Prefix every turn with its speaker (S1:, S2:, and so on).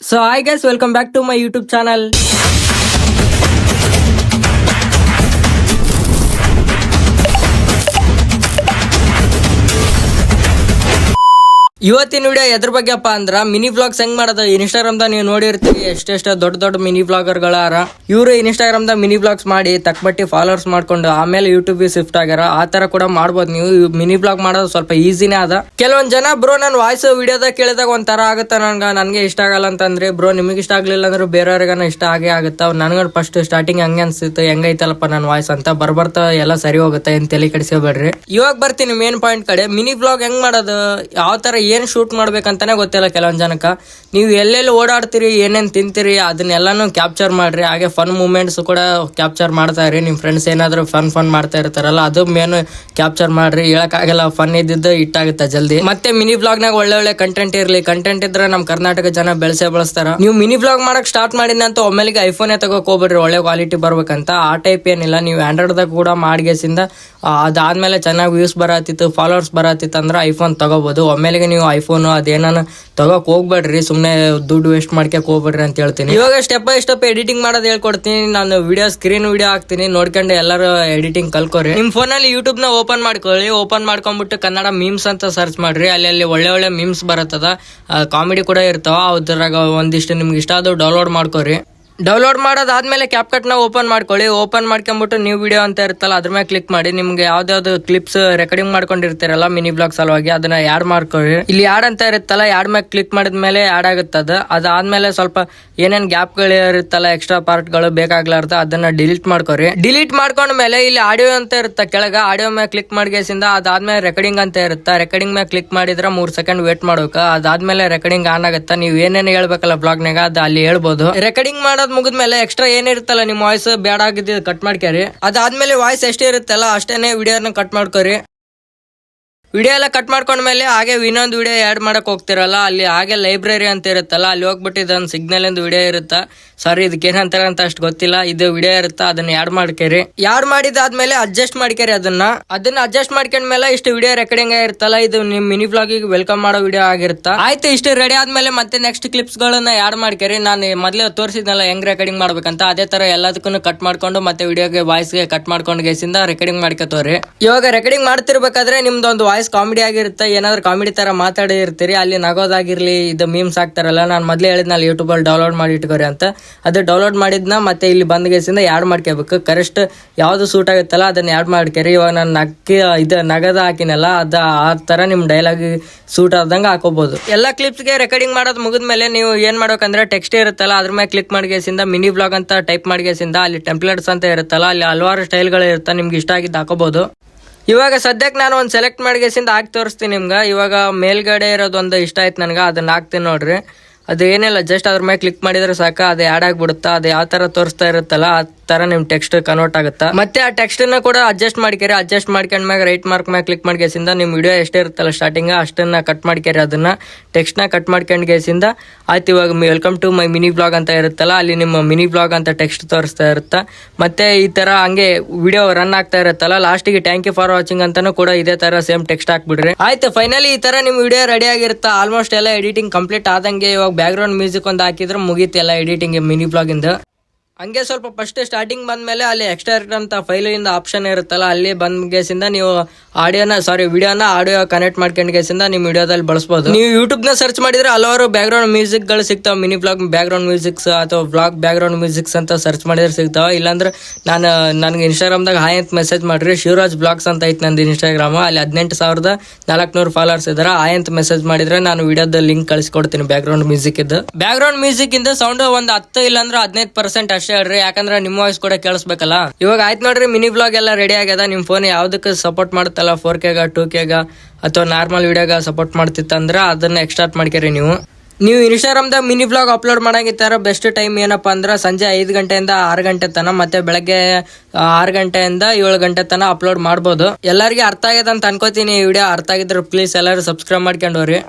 S1: So hi guys, welcome back to my YouTube channel. ಇವತ್ತಿನ video ಎದ್ರ ಬಗ್ಗೆಪ್ಪ ಅಂದ್ರ mini vlogs ಹೆಂಗ್ ಮಾಡೋದು. ಇನ್ಸ್ಟಾಗ್ರಾಮ್ ದಾಗ ನೀವು ನೋಡಿರ್ತೀವಿ ಎಷ್ಟೆಷ್ಟ ದೊಡ್ಡ ಮಿನಿ ವ್ಲಾಗರ್ ಗಳಾರ. ಇವ್ರು ಇನ್ಸ್ಟಾಗ್ರಾಮ್ ದಾಗ ಮಿನಿ ವ್ಲಾಗ್ಸ್ ಮಾಡಿ ತಕ್ಕಬಟ್ಟಿ ಫಾಲೋವರ್ಸ್ ಮಾಡ್ಕೊಂಡು ಆಮೇಲೆ ಯೂಟ್ಯೂಬ್ ಶಿಫ್ಟ್ ಆಗ್ಯಾರ. ಆ ತರ ಕೂಡ ಮಾಡ್ಬೋದು ನೀವು. ಮಿನಿ ವ್ಲಾಗ್ ಮಾಡೋದು ಸ್ವಲ್ಪ ಈಸಿನೇ ಅದ. ಕೆಲವೊಂದ್ ಜನ ಬ್ರೋ ನನ್ನ ವಾಯ್ಸ್ ವಿಡಿಯೋದಾಗ ಕೇಳಿದಾಗ ಒಂಥರ ಆಗುತ್ತ, ನನ್ಗೆ ಇಷ್ಟ ಆಗಲ್ಲ ಅಂತಂದ್ರೆ ಬ್ರೋ ನಿಮಗೆ ಇಷ್ಟ ಆಗ್ಲಿಲ್ಲ ಅಂದ್ರೆ ಬೇರೆಯವ್ರಿಗನ ಇಷ್ಟ ಆಗೇ ಆಗುತ್ತ. ನನ್ಗ ಫಸ್ಟ್ ಸ್ಟಾರ್ಟಿಂಗ್ ಹಂಗೆ ಅನ್ಸುತ್ತೆ, ಹೆಂಗೈತಲ್ಲಪ್ಪ ನನ್ನ ವಾಯ್ಸ್ ಅಂತ. ಬರ್ಬರ್ತಾ ಎಲ್ಲ ಸರಿ ಹೋಗುತ್ತೆ, ಏನ್ ತಲೆ ಕೆಡಿಸ್ಕೋಬೇಡ್ರಿ. ಇವಾಗ ಬರ್ತೀನಿ ಮೇನ್ ಪಾಯಿಂಟ್ ಕಡೆ. ಮಿನಿ ವ್ಲಾಗ್ ಹೆಂಗ್ ಮಾಡೋದು, ಯಾವ ತರ ಏನ್ ಶೂಟ್ ಮಾಡ್ಬೇಕಂತಾನೆ ಗೊತ್ತಿಲ್ಲ ಕೆಲವೊಂದ್ ಜನಕ್ಕ. ನೀವು ಎಲ್ಲೆಲ್ಲಿ ಓಡಾಡ್ತೀರಿ, ಏನೇನ್ ತಿಂತೀರಿ ಅದನ್ನೆಲ್ಲಾನು ಕ್ಯಾಪ್ಚರ್ ಮಾಡ್ರಿ. ಹಾಗೆ ಫನ್ ಮೂಮೆಂಟ್ಸ್ ಕೂಡ ಕ್ಯಾಪ್ಚರ್ ಮಾಡ್ತಾ ಇರಿ. ನಿಮ್ ಫ್ರೆಂಡ್ಸ್ ಏನಾದ್ರು ಫನ್ ಮಾಡ್ತಾ ಇರ್ತಾರಲ್ಲ ಅದು ಮೇನ್ ಕ್ಯಾಪ್ಚರ್ ಮಾಡ್ರಿ. ಹೇಳಕ್ ಆಗಲ್ಲ, ಫನ್ ಇದ್ದಿದ್ದು ಇಟ್ಟಾಗುತ್ತೆ ಜಲ್ದಿ. ಮತ್ತೆ ಮಿನಿ ವ್ಲಾಗ್ ನಾಗ ಒಳ್ಳೆ ಕಂಟೆಂಟ್ ಇರ್ಲಿ. ಕಂಟೆಂಟ್ ಇದ್ರೆ ನಮ್ ಕರ್ನಾಟಕ ಜನ ಬಳಸ್ತಾರ. ನೀವು ಮಿನಿ ವ್ಲಾಗ್ ಮಾಡಕ್ ಸ್ಟಾರ್ಟ್ ಮಾಡಿದಂತ ಒಮ್ಮೆಲಿಗೆ ಐಫೋನ್ ತಗೋಕ್ ಹೋಗ್ಬಿಡ್ರಿ, ಒಳ್ಳೆ ಕ್ವಾಲಿಟಿ ಬರ್ಬೇಕಂತ. ಆ ಟೈಪ್ ಏನಿಲ್ಲ, ನೀವು ಆಂಡ್ರಾಯ್ಡ್ ದಾಗ ಕೂಡ ಮಾಡ್ಗೆಸಿಂದ ಅದಾದ್ಮೇಲೆ ಚೆನ್ನಾಗಿ ವ್ಯೂಸ್ ಬರತ್ತಿತ್ತು, ಫಾಲೋವರ್ಸ್ ಬರತ್ತಿತ್ತು ಅಂದ್ರೆ ಐಫೋನ್ ತಗೋಬಹುದು. ಒಮ್ಮೆಲಿಗೆ ನೀವು ಐಫೋನ್ ಅದೇನಾನ ತಗೋಕ್ ಹೋಗ್ಬೇಡ್ರಿ, ಸುಮ್ನೆ ದುಡ್ಡು ವೇಸ್ಟ್ ಮಾಡ್ಕೊಕ್ ಹೋಗ್ಬೇಡ್ರಿ ಅಂತ ಹೇಳ್ತೀನಿ. ಇವಾಗ ಸ್ಟೆಪ್ ಬೈ ಸ್ಟೆಪ್ ಎಡಿಟಿಂಗ್ ಮಾಡೋದು ಹೇಳ್ಕೊಡ್ತೀನಿ. ನಾನು ಸ್ಕ್ರೀನ್ ವಿಡಿಯೋ ಹಾಕ್ತೀನಿ, ನೋಡ್ಕೊಂಡು ಎಲ್ಲರೂ ಎಡಿಟಿಂಗ್ ಕಲ್ಕೋರಿ. ನಿಮ್ ಫೋನಲ್ಲಿ ಯೂಟ್ಯೂಬ್ ನ ಓಪನ್ ಮಾಡ್ಕೊಳ್ಳಿ. ಓಪನ್ ಮಾಡ್ಕೊಂಡ್ಬಿಟ್ಟು ಕನ್ನಡ ಮೀಮ್ಸ್ ಅಂತ ಸರ್ಚ್ ಮಾಡ್ರಿ. ಅಲ್ಲಿ ಒಳ್ಳೆ ಮೀಮ್ಸ್ ಬರತ್ತದ, ಕಾಮಿಡಿ ಕೂಡ ಇರ್ತಾವ. ಅದ್ರಾಗ ಒಂದಿಷ್ಟು ನಿಮ್ಗೆ ಇಷ್ಟ ಆದವು ಡೌನ್ಲೋಡ್ ಮಾಡ್ಕೋರಿ. ಡೌನ್ಲೋಡ್ ಮಾಡೋದಾದ್ಮೇಲೆ ಕ್ಯಾಪ್ ಕಟ್ ನ ಓಪನ್ ಮಾಡ್ಕೊಳ್ಳಿ. ಓಪನ್ ಮಾಡ್ಕೊಂಡ್ಬಿಟ್ಟು ನ್ಯೂ ವಿಡಿಯೋ ಅಂತ ಇರುತ್ತಲ್ಲ ಅದ್ರ ಮೇಲೆ ಕ್ಲಿಕ್ ಮಾಡಿ. ನಿಮ್ಗೆ ಯಾವ್ದಾವ್ದು ಕ್ಲಿಪ್ಸ್ ರೆಕಾರ್ಡಿಂಗ್ ಮಾಡ್ಕೊಂಡಿರ್ತೀರಲ್ಲ ಮಿನಿ ಬ್ಲಾಗ್ ಸಲುವಾಗಿ ಅದನ್ನ ಆಡ್ ಮಾಡ್ಕೊಳ್ಳಿ. ಇಲ್ಲಿ ಆಡ್ ಅಂತ ಇರುತ್ತಲ್ಲ, ಆಡ್ ಮೇಲೆ ಕ್ಲಿಕ್ ಮಾಡಿದ್ಮೇಲೆ ಆಡ್ ಆಗುತ್ತದ. ಅದಾದ್ಮೇಲೆ ಸ್ವಲ್ಪ ಏನೇನ್ ಗ್ಯಾಪ್ ಗಳು ಇರುತ್ತಲ್ಲ, ಎಕ್ಸ್ಟ್ರಾ ಪಾರ್ಟ್ ಗಳು ಬೇಕಾಗ್ಲಾರ್ದ ಅದನ್ನ ಡಿಲೀಟ್ ಮಾಡ್ಕೋರಿ. ಡಿಲೀಟ್ ಮಾಡ್ಕೊಂಡ್ಮೇಲೆ ಇಲ್ಲಿ ಆಡಿಯೋ ಅಂತ ಇರುತ್ತೆ ಕೆಳಗ, ಆಡಿಯೋ ಮೇಲೆ ಕ್ಲಿಕ್ ಮಾಡಿಗೆಸಿಂದ ಅದಾದ್ಮೇಲೆ ರೆಕಾರ್ಡಿಂಗ್ ಅಂತ ಇರುತ್ತೆ. ರೆಕಾರ್ಡಿಂಗ್ ಮೇಲೆ ಕ್ಲಿಕ್ ಮಾಡಿದ್ರೆ 3 ಸೆಕೆಂಡ್ ವೇಟ್ ಮಾಡ್ಬೇಕು. ಅದಾದ್ಮೇಲೆ ರೆಕಾರ್ಡಿಂಗ್ ಆನ್ ಆಗುತ್ತಾ. ನೀವು ಏನೇನು ಹೇಳ್ಬೇಕಲ್ಲ ಬ್ಲಾಗ್ ನಾಗ ಅದು ಅಲ್ಲಿ ಹೇಳ್ಬೋದು. ರೆಕಾರ್ಡಿಂಗ್ ಮುಗಿದ್ಮೇಲೆ ಎಕ್ಸ್ಟ್ರಾ ಏನಿರುತ್ತಲ್ಲ ನಿಮ್ ವಾಯ್ಸ್ ಬೇಡ ಆಗಿದ್ದು ಕಟ್ ಮಾಡ್ಕ್ಯಾರಿ. ಅದಾದ್ಮೇಲೆ ವಾಯ್ಸ್ ಎಷ್ಟೇ ಇರುತ್ತಲ್ಲ ಅಷ್ಟೇನೆ ವಿಡಿಯೋನ ಕಟ್ ಮಾಡ್ಕೋರಿ. ವಿಡಿಯೋ ಎಲ್ಲ ಕಟ್ ಮಾಡ್ಕೊಂಡ್ಮೇಲೆ ಹಾಗೆ ಇನ್ನೊಂದು ವಿಡಿಯೋ ಆಡ್ ಮಾಡಕ್ ಹೋಗ್ತಿರಲ್ಲ, ಅಲ್ಲಿ ಹಾಗೆ ಲೈಬ್ರರಿ ಅಂತ ಇರುತ್ತಲ್ಲ ಅಲ್ಲಿ ಹೋಗ್ಬಿಟ್ಟು ಇದೊಂದು ಸಿಗ್ನಲ್ ಎಂದು ವಿಡಿಯೋ ಇರುತ್ತಾ, ಸಾರಿ ಇದಕ್ಕೆ ಏನಂತಾರೆ ಅಂತ ಅಷ್ಟು ಗೊತ್ತಿಲ್ಲ, ಇದು ವಿಡಿಯೋ ಇರುತ್ತಾ ಅದನ್ನ ಆಡ್ ಮಾಡ್ಕೇರಿ. ಆಡ್ ಮಾಡಿದಾದ್ಮೇಲೆ ಅಡ್ಜಸ್ಟ್ ಮಾಡ್ಕೇರಿ. ಅದನ್ನ ಅಡ್ಜಸ್ಟ್ ಮಾಡ್ಕೊಂಡ್ಮೇಲೆ ಇಷ್ಟು ವಿಡಿಯೋ ರೆಕಾರ್ಡಿಂಗ್ ಆಗಿರುತ್ತಲ್ಲ, ಇದು ನಿಮ್ ಮಿನಿ ವ್ಲಾಗಿಗೆ ವೆಲ್ಕಮ್ ಮಾಡೋ ವಿಡಿಯೋ ಆಗಿರುತ್ತಾ. ಆಯ್ತು, ಇಷ್ಟು ರೆಡಿ ಆದ್ಮೇಲೆ ಮತ್ತೆ ನೆಕ್ಸ್ಟ್ ಕ್ಲಿಪ್ಸ್ ಗಳನ್ನ ಆಡ್ ಮಾಡ್ಕೇರಿ. ನಾನು ಮೊದಲೇ ತೋರಿಸಿದ್ನಲ್ಲ ಹೆಂಗ್ ರೆಕಾರ್ಡಿಂಗ್ ಮಾಡ್ಬೇಕಂತ, ಅದೇ ತರ ಎಲ್ಲದಕ್ಕೂ ಕಟ್ ಮಾಡ್ಕೊಂಡು ಮತ್ತೆ ವಿಡಿಯೋಗೆ ವಾಯ್ಸ್ಗೆ ಕಟ್ ಮಾಡ್ಕೊಂಡು ಗೇಸಿಂದ ರೆಕಾರ್ಡಿಂಗ್ ಮಾಡ್ಕೋತವ್ರಿ. ಇವಾಗ ರೆಕಾರ್ಡಿಂಗ್ ಮಾಡ್ತಿರ್ಬೇಕಾದ್ರೆ ನಿಮ್ದೊಂದು ವಾಯ್ಸ್ ಕಾಮಿಡಿ ಆಗಿರುತ್ತೆ, ಏನಾದ್ರು ಕಾಮಿಡಿ ತರ ಮಾತಾಡಿ ಇರ್ತೀರಿ, ಅಲ್ಲಿ ನಗೋದಾಗಿರ್ಲಿ, ಇದು ಮೀಮ್ಸ್ ಆಗ್ತಾರಲ್ಲ, ನಾನು ಮೊದ್ಲೇ ಹೇಳಿದ್ನಲ್ಲ ಯೂಟ್ಯೂಬ್ ಅಲ್ಲಿ ಡೌನ್ಲೋಡ್ ಮಾಡಿ ಇಟ್ಕೋರಿ ಅಂತ. ಅದು ಡೌನ್ಲೋಡ್ ಮಾಡಿದ್ನ ಮತ್ತೆ ಇಲ್ಲಿ ಬಂದ್ ಗೇಸಿಂದ ಆಡ್ ಮಾಡ್ಕೋಬೇಕು. ಕರೆಕ್ಟ್ ಯಾವ್ದು ಸೂಟ್ ಆಗುತ್ತಲ್ಲ ಅದನ್ನ ಆಡ್ ಮಾಡ್ಕೇರಿ. ಇವಾಗ ನಾನು ನಗದ ಹಾಕಿನಲ್ಲ ಅದ ಆ ತರ ನಿಮ್ ಡೈಲಾಗ್ ಸೂಟ್ ಆದಂಗ ಹಾಕೋಬಹುದು. ಎಲ್ಲಾ ಕ್ಲಿಪ್ಸ್ಗೆ ರೆಕಾರ್ಡಿಂಗ್ ಮಾಡೋದು ಮುಗಿದ್ಮೇಲೆ ನೀವು ಏನ್ ಮಾಡ್ಬೇಕಂದ್ರೆ ಟೆಕ್ಸ್ಟ್ ಇರುತ್ತಲ್ಲ ಅದ್ರ ಮೇಲೆ ಕ್ಲಿಕ್ ಮಾಡಿಗೆಸಿಂದ ಮಿನಿ ವ್ಲಾಗ್ ಅಂತ ಟೈಪ್ ಮಾಡಿಗೆಸಿಂದ ಅಲ್ಲಿ ಟೆಂಪ್ಲೇಟ್ಸ್ ಅಂತ ಇರುತ್ತಲ್ಲ, ಅಲ್ಲಿ ಹಲವಾರು ಸ್ಟೈಲ್ಗಳು ಇರುತ್ತೆ, ನಿಮ್ಗೆ ಇಷ್ಟ ಆಗಿದ್ದು ಹಾಕೋಬಹುದು. ಇವಾಗ ಸದ್ಯಕ್ಕೆ ನಾನು ಒಂದು ಸೆಲೆಕ್ಟ್ ಮಾಡಿಗೆಸಿಂದ ಹಾಕಿ ತೋರಿಸ್ತೀನಿ ನಿಮ್ಗೆ. ಇವಾಗ ಮೇಲ್ಗಡೆ ಇರೋದು ಒಂದು ಇಷ್ಟ ಆಯ್ತು ನನಗೆ, ಅದನ್ನ ಹಾಕ್ತೀನಿ ನೋಡ್ರಿ. ಅದು ಏನಿಲ್ಲ, ಜಸ್ಟ್ ಅದ್ರ ಮೇಲೆ ಕ್ಲಿಕ್ ಮಾಡಿದ್ರೆ ಸಾಕ, ಅದು ಆಡ್ ಆಗ್ಬಿಡುತ್ತಾ. ಅದು ಯಾವ ತರ ತೋರಿಸ್ತಾ ಇರುತ್ತಲ್ಲ ಆ ತರ ನಿಮ್ ಟೆಕ್ಸ್ಟ್ ಕನ್ವರ್ಟ್ ಆಗುತ್ತಾ. ಮತ್ತೆ ಆ ಟೆಕ್ಸ್ಟ್ ನ ಕೂಡ ಅಡ್ಜಸ್ಟ್ ಮಾಡ್ಕೇರಿ. ಅಡ್ಜಸ್ಟ್ ಮಾಡ್ಕೊಂಡ್ಮ್ಯಾಗ ರೈಟ್ ಮಾರ್ಕ್ ಮ್ಯಾಗ ಕ್ಲಿಕ್ ಮಾಡ್ಗೆಸಿಂದ ನಿಮ್ ವಿಡಿಯೋ ಎಷ್ಟೇ ಇರುತ್ತಲ್ಲ ಸ್ಟಾರ್ಟಿಂಗ್ ಅಷ್ಟನ್ನ ಕಟ್ ಮಾಡ್ಕೇರಿ. ಅದನ್ನ ಟೆಕ್ಸ್ಟ್ ನ ಕಟ್ ಮಾಡ್ಕೊಂಡ್ಗೆಸಿಂದ ಆಯ್ತು. ಇವಾಗ welcome to my mini blog ಅಂತ ಇರುತ್ತಲ್ಲ, ಅಲ್ಲಿ ನಿಮ್ಮ ಮಿನಿ ಬ್ಲಾಗ್ ಅಂತ ಟೆಕ್ಸ್ಟ್ ತೋರಿಸ್ತಾ ಇರುತ್ತಾ. ಮತ್ತೆ ಈ ತರ ಹಂಗೆ ವಿಡಿಯೋ ರನ್ ಆಗ್ತಾ ಇರುತ್ತಲ್ಲ, ಲಾಸ್ಟಿಗೆ ಥ್ಯಾಂಕ್ ಯು ಫಾರ್ ವಾಚಿಂಗ್ ಅಂತಾನು ಕೂಡ ಇದೇ ತರ ಸೇಮ್ ಟೆಕ್ಸ್ಟ್ ಹಾಕ್ಬಿಡ್ರಿ. ಆಯ್ತು, ಫೈನಲಿ ಈ ತರ ನಿಮ್ ವಿಡಿಯೋ ರೆಡಿ ಆಗಿರುತ್ತಾ. ಆಲ್ಮೋಸ್ಟ್ ಎಲ್ಲ ಎಡಿಟಿಂಗ್ ಕಂಪ್ಲೀಟ್ ಆದಂಗೆ. ಇವಾಗ ಬ್ಯಾಕ್ ಗ್ರೌಂಡ್ ಮ್ಯೂಸಿಕ್ ಒಂದು ಹಾಕಿದ್ರೆ ಮುಗೀತಿ ಎಲ್ಲ ಎಡಿಟಿಂಗ್ ಮಿನಿ ಬ್ಲಾಗ್ ಇಂದ. ಹಂಗೆ ಸ್ವಲ್ಪ ಫಸ್ಟ್ ಸ್ಟಾರ್ಟಿಂಗ್ ಬಂದ್ಮೇಲೆ ಅಲ್ಲಿ ಎಕ್ಸ್ಟ್ರಾಕ್ಟ್ ಅಂತ ಫೈಲ್ ಇಂದ ಆಪ್ಷನ್ ಇರುತ್ತಲ್ಲ, ಅಲ್ಲಿ ಬಂದ್ ಗೇಸಿಂದ ನೀವು ವಿಡಿಯೋನ ಆಡಿಯೋ ಕನೆಕ್ಟ್ ಮಾಡ್ಕೊಂಡ್ ಗೇಸಿಂದ ನಿಮ್ ವಿಡಿಯೋದಲ್ಲಿ ಬಳಸಬಹುದು. ನೀವು ಯೂಟ್ಯೂಬ್ ನ ಸರ್ಚ್ ಮಾಡಿದ್ರೆ ಹಲವಾರು ಬ್ಯಾಕ್ ಗ್ರೌಂಡ್ ಮ್ಯೂಸಿಕ್ ಗಳು ಸಿಗ್ತಾವ. Mini blog back ground musics ಅಥವಾ ಬ್ಲಾಗ್ ಬ್ಯಾಕ್ ಗ್ರೌಂಡ್ ಮ್ಯೂಸಿಕ್ಸ್ ಅಂತ ಸರ್ಚ್ ಮಾಡಿದ್ರೆ ಸಿಗ್ತಾವ. ಇಲ್ಲಾಂದ್ರೆ ನನ್ಗೆ ಇನ್ಸ್ಟಾಗ್ರಾಮ್ ದಾಗ ಹಾಯ್ ಅಂತ ಮೆಸೇಜ್ ಮಾಡ್ರಿ. ಶಿವರಾಜ್ ಬ್ಲಾಗ್ಸ್ ಅಂತ ಐತಿ ನಂದು ಇನ್ಸ್ಟಾಗ್ರಾಮ್, ಅಲ್ಲಿ 18,400 ಫಾಲೋವರ್ಸ್ ಇದಾರೆ. ಹಾಯ್ ಅಂತ ಮೆಸೇಜ್ ಮಾಡಿದ್ರೆ ನಾನು ವಿಡಿಯೋದ ಲಿಂಕ್ ಕಳಿಸ್ಕೊಡ್ತೀನಿ. ಬ್ಯಾಕ್ ಗ್ರೌಂಡ್ ಮ್ಯೂಸಿಕ್ ಇಂದ ಸೌಂಡ್ ಒಂದು 10 ಇಲ್ಲಾಂದ್ರೆ 15% ಅಷ್ಟೇ ಹೇಳ್ರಿ, ಯಾಕಂದ್ರೆ ನಿಮ್ಮ ವಾಯ್ಸ್ ಕೂಡ ಕೇಳಿಸ್ಬೇಕಲ್ಲ. ಇವಾಗ ಆಯ್ತು ನೋಡ್ರಿ, ಮಿನಿ ಬ್ಲಾಗ್ ಎಲ್ಲ ರೆಡಿ ಆಗ್ಯದ. ನಿಮ್ ಫೋನ್ ಯಾವ್ದಕ್ಕೆ ಸಪೋರ್ಟ್ ಮಾಡುತ್ತಲ್ಲ, 4K 2K ಅಥವಾ ನಾರ್ಮಲ್ ವಿಡಿಯೋಗ ಸಪೋರ್ಟ್ ಮಾಡ್ತಿತ್ತಂದ್ರ ಅದನ್ನ ಎಕ್ಸ್ಟ್ರಾಕ್ಟ್ ಮಾಡ್ಕೇರಿ. ನೀವು ಇನ್ಸ್ಟಾಗ್ರಾಮ್ ದಾಗ ಮಿನಿ ಬ್ಲಾಗ್ ಅಪ್ಲೋಡ್ ಮಾಡಂಗಿತ್ತಾರ ಬೆಸ್ಟ್ ಟೈಮ್ ಏನಪ್ಪಾ ಅಂದ್ರ ಸಂಜೆ 5 ಗಂಟೆಯಿಂದ 6 ಗಂಟೆ ತನ, ಮತ್ತೆ ಬೆಳಗ್ಗೆ 6 ಗಂಟೆಯಿಂದ 7 ಗಂಟೆ ತನ ಅಪ್ಲೋಡ್ ಮಾಡ್ಬೋದು. ಎಲ್ಲರಿಗೆ ಅರ್ಥ ಆಗ್ಯದ ಅಂತ ಅನ್ಕೋತೀನಿ. ಈ ವಿಡಿಯೋ ಅರ್ಥ ಆಗಿದ್ರೆ ಪ್ಲೀಸ್ ಎಲ್ಲರೂ ಸಬ್ಸ್ಕ್ರೈಬ್ ಮಾಡ್ಕೊಂಡವ್ರಿ.